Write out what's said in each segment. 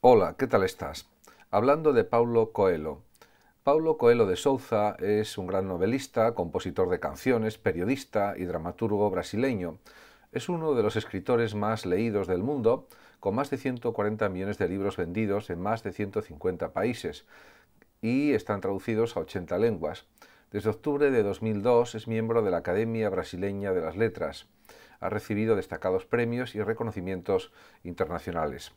Hola, ¿qué tal estás? Hablando de Paulo Coelho. Paulo Coelho de Souza es un gran novelista, compositor de canciones, periodista y dramaturgo brasileño. Es uno de los escritores más leídos del mundo, con más de 140 millones de libros vendidos en más de 150 países y están traducidos a 80 lenguas. Desde octubre de 2002 es miembro de la Academia Brasileña de las Letras. Ha recibido destacados premios y reconocimientos internacionales.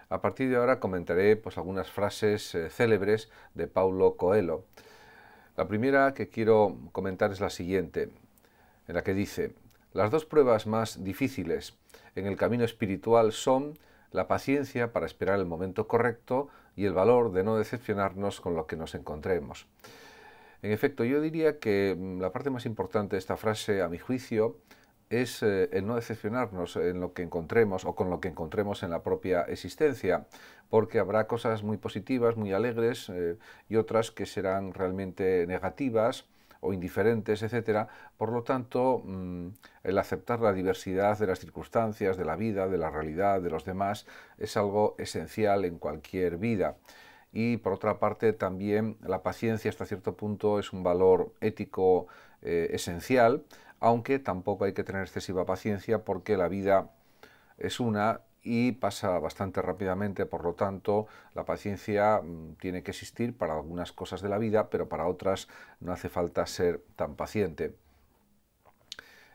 A partir de ahora comentaré algunas frases célebres de Paulo Coelho. La primera que quiero comentar es la siguiente, en la que dice: las dos pruebas más difíciles en el camino espiritual son la paciencia para esperar el momento correcto y el valor de no decepcionarnos con lo que nos encontremos. En efecto, yo diría que la parte más importante de esta frase, a mi juicio, es el no decepcionarnos en lo que encontremos o con lo que encontremos en la propia existencia, porque habrá cosas muy positivas, muy alegres, y otras que serán realmente negativas o indiferentes, etcétera. Por lo tanto, el aceptar la diversidad de las circunstancias, de la vida, de la realidad, de los demás, es algo esencial en cualquier vida. Y por otra parte, también la paciencia hasta cierto punto es un valor ético esencial, aunque tampoco hay que tener excesiva paciencia porque la vida es una y pasa bastante rápidamente. Por lo tanto, la paciencia tiene que existir para algunas cosas de la vida, pero para otras no hace falta ser tan paciente.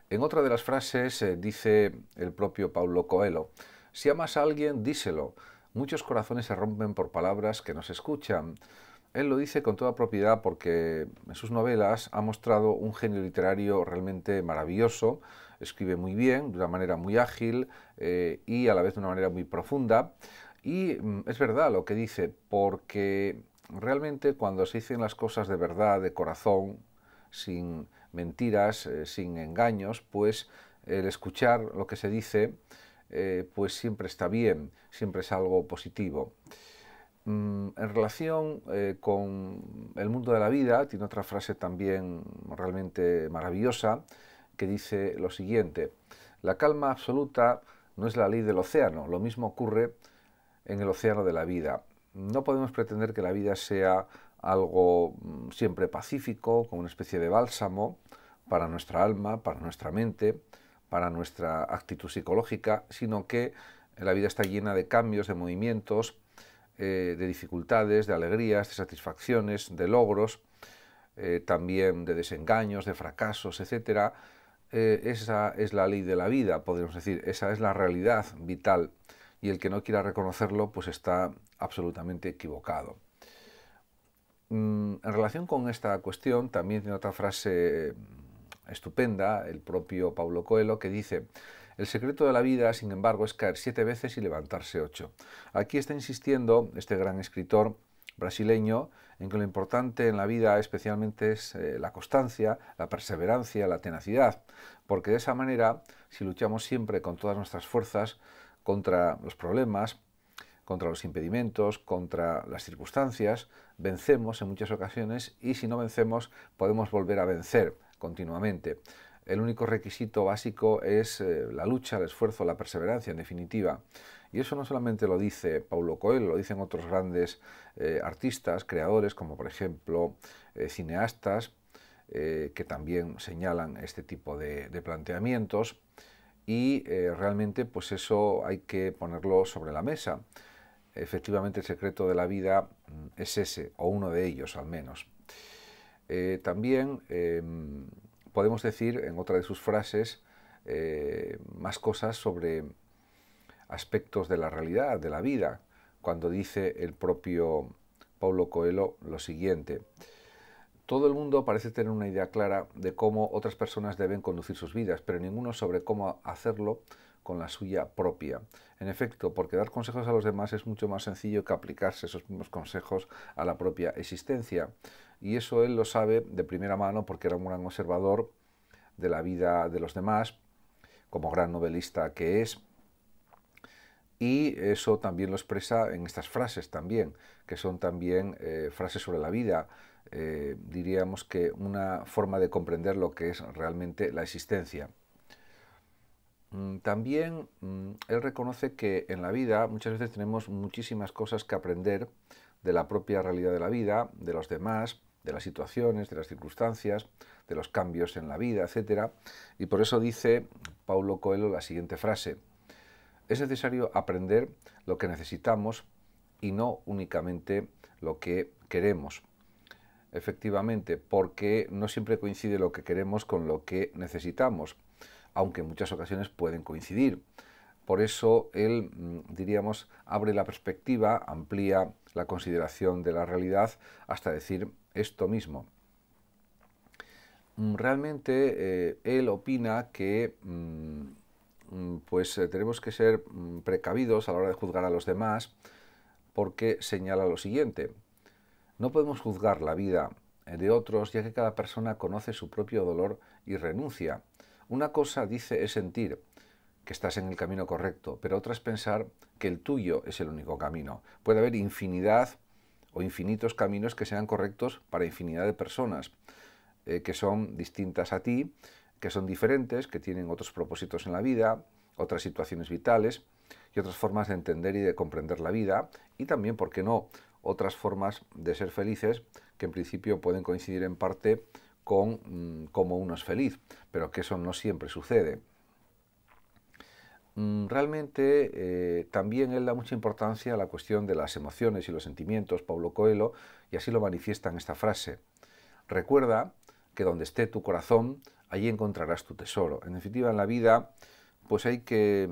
En otra de las frases dice el propio Paulo Coelho: si amas a alguien, díselo. Muchos corazones se rompen por palabras que no se escuchan. Él lo dice con toda propiedad porque en sus novelas ha mostrado un genio literario realmente maravilloso. Escribe muy bien, de una manera muy ágil y a la vez de una manera muy profunda. Y es verdad lo que dice, porque realmente cuando se dicen las cosas de verdad, de corazón, sin mentiras, sin engaños, pues el escuchar lo que se dice pues siempre está bien, siempre es algo positivo. En relación con el mundo de la vida, tiene otra frase también realmente maravillosa que dice lo siguiente: la calma absoluta no es la ley del océano, lo mismo ocurre en el océano de la vida. No podemos pretender que la vida sea algo siempre pacífico, como una especie de bálsamo para nuestra alma, para nuestra mente, para nuestra actitud psicológica, sino que la vida está llena de cambios, de movimientos, de dificultades, de alegrías, de satisfacciones, de logros, también de desengaños, de fracasos, etcétera. Esa es la ley de la vida, podríamos decir, esa es la realidad vital, y el que no quiera reconocerlo pues está absolutamente equivocado. En relación con esta cuestión también tiene otra frase estupenda el propio Paulo Coelho, que dice: el secreto de la vida, sin embargo, es caer 7 veces y levantarse 8. Aquí está insistiendo este gran escritor brasileño en que lo importante en la vida especialmente es la constancia, la perseverancia, la tenacidad, porque de esa manera, si luchamos siempre con todas nuestras fuerzas contra los problemas, contra los impedimentos, contra las circunstancias, vencemos en muchas ocasiones, y si no vencemos podemos volver a vencer continuamente. El único requisito básico es la lucha, el esfuerzo, la perseverancia, en definitiva. Y eso no solamente lo dice Paulo Coelho, lo dicen otros grandes artistas, creadores, como por ejemplo cineastas, que también señalan este tipo de planteamientos. Y realmente pues eso hay que ponerlo sobre la mesa. Efectivamente, el secreto de la vida es ese, o uno de ellos al menos. También podemos decir en otra de sus frases más cosas sobre aspectos de la realidad, de la vida, cuando dice el propio Paulo Coelho lo siguiente: todo el mundo parece tener una idea clara de cómo otras personas deben conducir sus vidas, pero ninguno sobre cómo hacerlo con la suya propia. En efecto, porque dar consejos a los demás es mucho más sencillo que aplicarse esos mismos consejos a la propia existencia. Y eso él lo sabe de primera mano porque era un gran observador de la vida de los demás, como gran novelista que es. Y eso también lo expresa en estas frases también, que son también frases sobre la vida. Diríamos que una forma de comprender lo que es realmente la existencia. También él reconoce que en la vida muchas veces tenemos muchísimas cosas que aprender de la propia realidad de la vida, de los demás, de las situaciones, de las circunstancias, de los cambios en la vida, etc. Y por eso dice Paulo Coelho la siguiente frase: es necesario aprender lo que necesitamos y no únicamente lo que queremos. Efectivamente, porque no siempre coincide lo que queremos con lo que necesitamos, aunque en muchas ocasiones pueden coincidir. Por eso él, diríamos, abre la perspectiva, amplía la consideración de la realidad hasta decir esto mismo. Realmente él opina que tenemos que ser precavidos a la hora de juzgar a los demás, porque señala lo siguiente: no podemos juzgar la vida de otros, ya que cada persona conoce su propio dolor y renuncia. Una cosa, dice, es sentir que estás en el camino correcto, pero otra es pensar que el tuyo es el único camino. Puede haber infinidad o infinitos caminos que sean correctos para infinidad de personas, que son distintas a ti, que son diferentes, que tienen otros propósitos en la vida, otras situaciones vitales y otras formas de entender y de comprender la vida, y también, ¿por qué no?, otras formas de ser felices que en principio pueden coincidir en parte con cómo uno es feliz, pero que eso no siempre sucede. Realmente también él da mucha importancia a la cuestión de las emociones y los sentimientos, Paulo Coelho, y así lo manifiesta en esta frase: recuerda que donde esté tu corazón, allí encontrarás tu tesoro. En definitiva, en la vida pues hay que,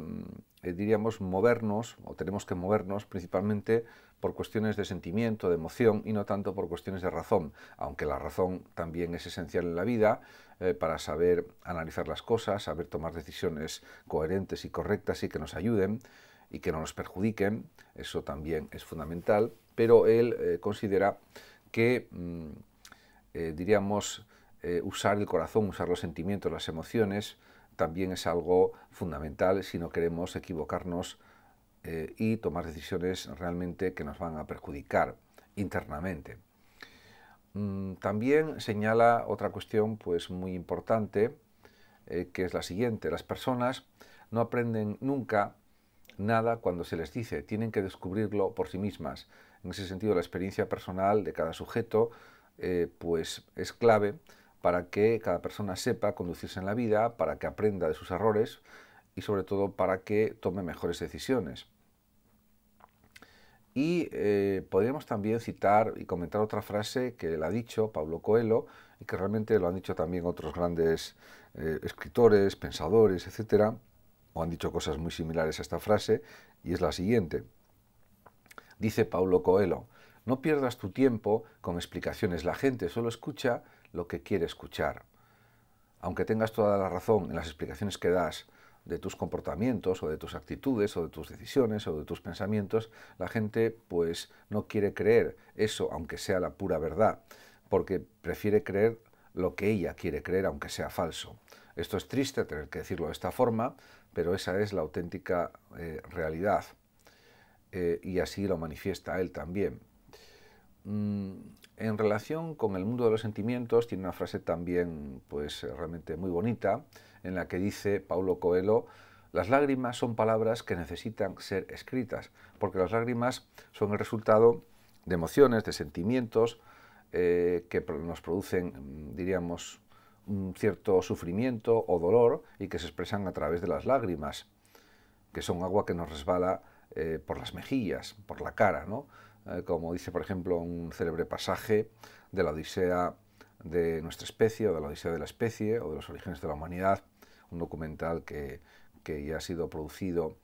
diríamos, movernos, o tenemos que movernos principalmente por cuestiones de sentimiento, de emoción, y no tanto por cuestiones de razón, aunque la razón también es esencial en la vida para saber analizar las cosas, saber tomar decisiones coherentes y correctas y que nos ayuden y que no nos perjudiquen. Eso también es fundamental, pero él considera que, diríamos, usar el corazón, usar los sentimientos, las emociones, también es algo fundamental si no queremos equivocarnos y tomar decisiones realmente que nos van a perjudicar internamente. También señala otra cuestión pues muy importante, que es la siguiente: las personas no aprenden nunca nada cuando se les dice, tienen que descubrirlo por sí mismas. En ese sentido, la experiencia personal de cada sujeto pues es clave para que cada persona sepa conducirse en la vida, para que aprenda de sus errores y sobre todo para que tome mejores decisiones. Y podríamos también citar y comentar otra frase que él ha dicho, Paulo Coelho, y que realmente lo han dicho también otros grandes escritores, pensadores, etcétera, o han dicho cosas muy similares a esta frase, y es la siguiente. Dice Paulo Coelho: no pierdas tu tiempo con explicaciones, la gente solo escucha lo que quiere escuchar. Aunque tengas toda la razón en las explicaciones que das de tus comportamientos o de tus actitudes o de tus decisiones o de tus pensamientos, la gente pues no quiere creer eso, aunque sea la pura verdad, porque prefiere creer lo que ella quiere creer, aunque sea falso. Esto es triste tener que decirlo de esta forma, pero esa es la auténtica realidad, y así lo manifiesta él también. En relación con el mundo de los sentimientos, tiene una frase también pues realmente muy bonita, en la que dice Paulo Coelho: las lágrimas son palabras que necesitan ser escritas, porque las lágrimas son el resultado de emociones, de sentimientos que nos producen, diríamos, un cierto sufrimiento o dolor y que se expresan a través de las lágrimas, que son agua que nos resbala por las mejillas, por la cara, ¿no? Como dice, por ejemplo, un célebre pasaje de la Odisea de nuestra especie, o de la Odisea de la especie, o de los orígenes de la humanidad, un documental que ya ha sido producido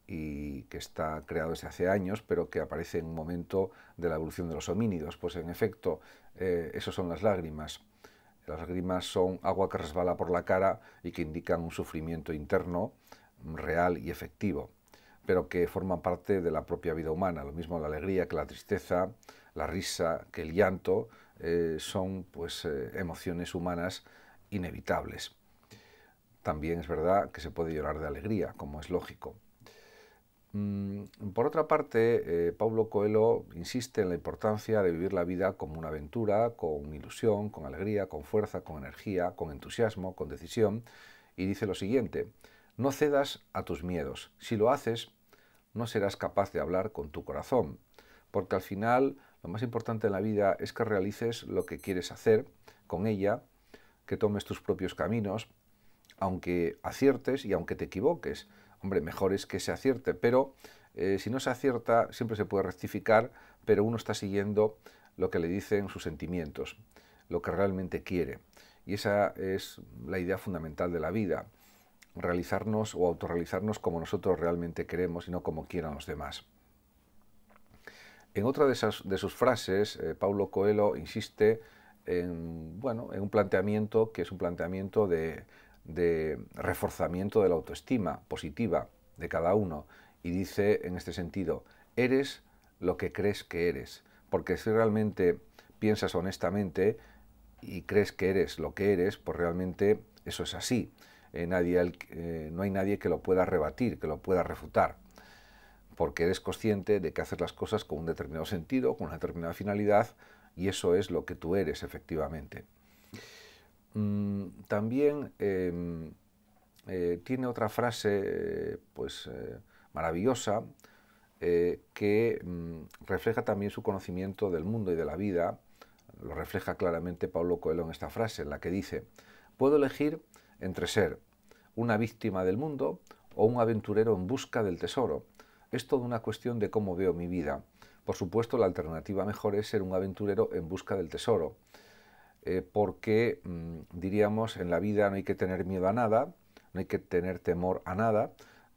y que está creado desde hace años, pero que aparece en un momento de la evolución de los homínidos. Pues en efecto, eso son las lágrimas. Las lágrimas son agua que resbala por la cara y que indican un sufrimiento interno real y efectivo, pero que forman parte de la propia vida humana. Lo mismo la alegría que la tristeza, la risa que el llanto, son pues emociones humanas inevitables. También es verdad que se puede llorar de alegría, como es lógico. Por otra parte, Paulo Coelho insiste en la importancia de vivir la vida como una aventura, con ilusión, con alegría, con fuerza, con energía, con entusiasmo, con decisión, y dice lo siguiente: No cedas a tus miedos. Si lo haces, no serás capaz de hablar con tu corazón, porque al final lo más importante en la vida es que realices lo que quieres hacer con ella, que tomes tus propios caminos, aunque aciertes y aunque te equivoques. Hombre, mejor es que se acierte, pero si no se acierta siempre se puede rectificar, pero uno está siguiendo lo que le dicen sus sentimientos, lo que realmente quiere. Y esa es la idea fundamental de la vida, realizarnos o autorrealizarnos como nosotros realmente queremos y no como quieran los demás. En otra de sus frases, Paulo Coelho insiste en un planteamiento que es un planteamiento de reforzamiento de la autoestima positiva de cada uno, y dice en este sentido: eres lo que crees que eres, porque si realmente piensas honestamente y crees que eres lo que eres, pues realmente eso es así. No hay nadie que lo pueda rebatir, que lo pueda refutar, porque eres consciente de que haces las cosas con un determinado sentido, con una determinada finalidad, y eso es lo que tú eres efectivamente. También tiene otra frase maravillosa que refleja también su conocimiento del mundo y de la vida. Lo refleja claramente Paulo Coelho en esta frase, en la que dice: puedo elegir entre ser una víctima del mundo o un aventurero en busca del tesoro. Es toda una cuestión de cómo veo mi vida. Por supuesto, la alternativa mejor es ser un aventurero en busca del tesoro, porque, diríamos, en la vida no hay que tener miedo a nada, no hay que tener temor a nada,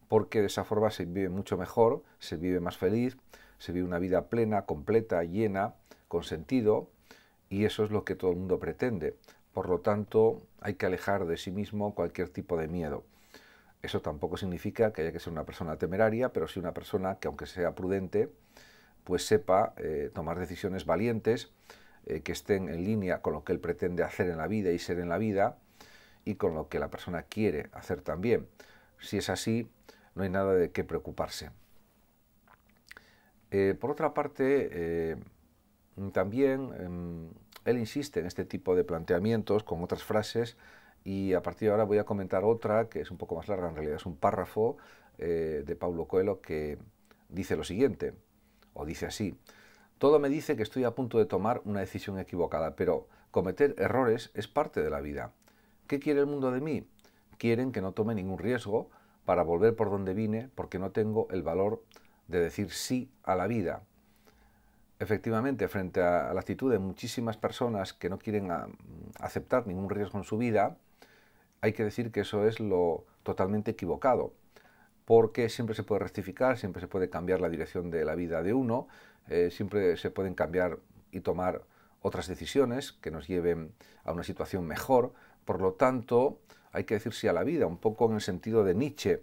porque de esa forma se vive mucho mejor, se vive más feliz, se vive una vida plena, completa, llena, con sentido, y eso es lo que todo el mundo pretende. Por lo tanto, hay que alejar de sí mismo cualquier tipo de miedo. Eso tampoco significa que haya que ser una persona temeraria, pero sí una persona que, aunque sea prudente, pues sepa tomar decisiones valientes, que estén en línea con lo que él pretende hacer en la vida y ser en la vida, y con lo que la persona quiere hacer también. Si es así, no hay nada de qué preocuparse. Por otra parte, también él insiste en este tipo de planteamientos con otras frases, y a partir de ahora voy a comentar otra que es un poco más larga, en realidad es un párrafo de Paulo Coelho, que dice lo siguiente, o dice así: todo me dice que estoy a punto de tomar una decisión equivocada, pero cometer errores es parte de la vida. ¿Qué quiere el mundo de mí? Quieren que no tome ningún riesgo para volver por donde vine, porque no tengo el valor de decir sí a la vida. Efectivamente, frente a la actitud de muchísimas personas que no quieren aceptar ningún riesgo en su vida, hay que decir que eso es lo totalmente equivocado, porque siempre se puede rectificar, siempre se puede cambiar la dirección de la vida de uno, siempre se pueden cambiar y tomar otras decisiones que nos lleven a una situación mejor. Por lo tanto, hay que decir sí a la vida, un poco en el sentido de Nietzsche,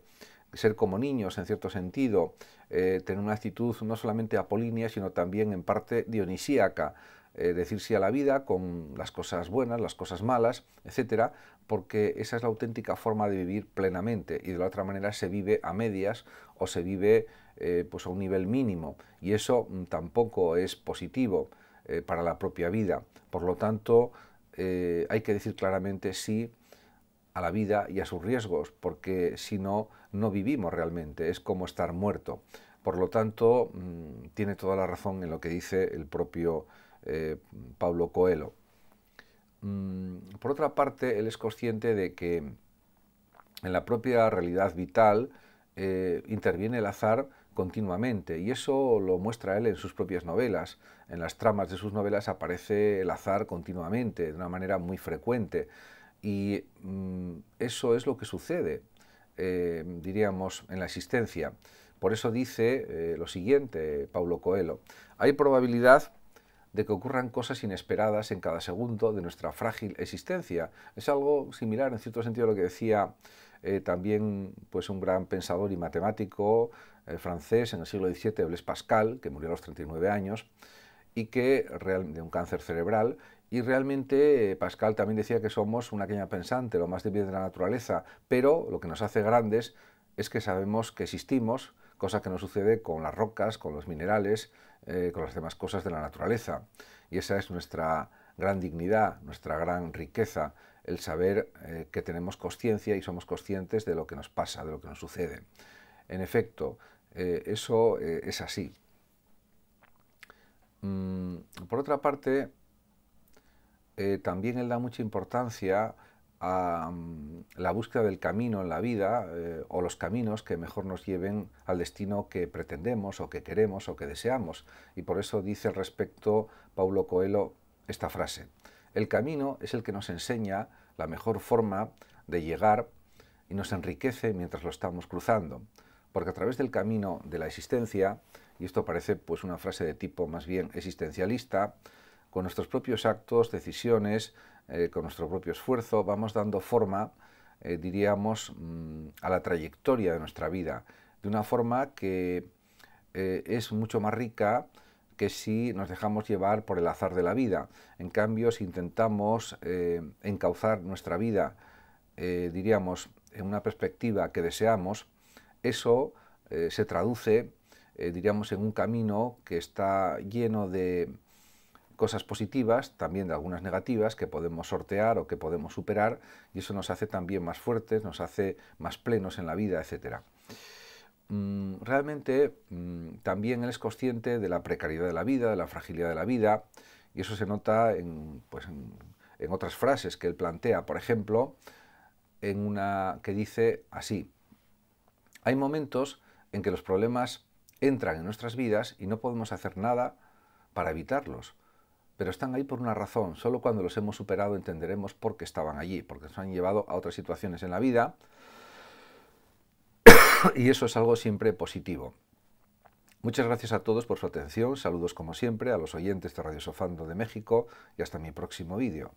ser como niños en cierto sentido, tener una actitud no solamente apolínea, sino también en parte dionisíaca, decir sí a la vida con las cosas buenas, las cosas malas, etcétera, porque esa es la auténtica forma de vivir plenamente, y de la otra manera se vive a medias o se vive pues a un nivel mínimo, y eso tampoco es positivo para la propia vida. Por lo tanto, hay que decir claramente sí a la vida y a sus riesgos, porque si no, no vivimos realmente, es como estar muerto. Por lo tanto, tiene toda la razón en lo que dice el propio Paulo Coelho. Por otra parte, él es consciente de que en la propia realidad vital interviene el azar continuamente, y eso lo muestra él en sus propias novelas. En las tramas de sus novelas aparece el azar continuamente, de una manera muy frecuente, y eso es lo que sucede, diríamos, en la existencia. Por eso dice lo siguiente Paulo Coelho: hay probabilidad de que ocurran cosas inesperadas en cada segundo de nuestra frágil existencia. Es algo similar, en cierto sentido, a lo que decía también pues, un gran pensador y matemático francés en el siglo XVII, Blaise Pascal, que murió a los 39 años, y que de un cáncer cerebral, y realmente Pascal también decía que somos una caña pensante, lo más débil de la naturaleza, pero lo que nos hace grandes es que sabemos que existimos, cosa que no sucede con las rocas, con los minerales, con las demás cosas de la naturaleza. Y esa es nuestra gran dignidad, nuestra gran riqueza, el saber que tenemos conciencia y somos conscientes de lo que nos pasa, de lo que nos sucede. En efecto, eso es así. Por otra parte, también él da mucha importancia a la búsqueda del camino en la vida o los caminos que mejor nos lleven al destino que pretendemos o que queremos o que deseamos. Y por eso dice al respecto Paulo Coelho esta frase: el camino es el que nos enseña la mejor forma de llegar y nos enriquece mientras lo estamos cruzando, porque a través del camino de la existencia, y esto parece pues una frase de tipo más bien existencialista, con nuestros propios actos, decisiones, con nuestro propio esfuerzo, vamos dando forma, diríamos, a la trayectoria de nuestra vida, de una forma que es mucho más rica que si nos dejamos llevar por el azar de la vida. En cambio, si intentamos encauzar nuestra vida, diríamos, en una perspectiva que deseamos, eso se traduce, diríamos, en un camino que está lleno de cosas positivas, también de algunas negativas que podemos sortear o que podemos superar, y eso nos hace también más fuertes, nos hace más plenos en la vida, etc. Realmente también él es consciente de la precariedad de la vida, de la fragilidad de la vida, y eso se nota en otras frases que él plantea. Por ejemplo, en una que dice así: hay momentos en que los problemas entran en nuestras vidas y no podemos hacer nada para evitarlos, pero están ahí por una razón. Solo cuando los hemos superado entenderemos por qué estaban allí, porque nos han llevado a otras situaciones en la vida, y eso es algo siempre positivo. Muchas gracias a todos por su atención, saludos como siempre a los oyentes de Radio Sofando de México y hasta mi próximo vídeo.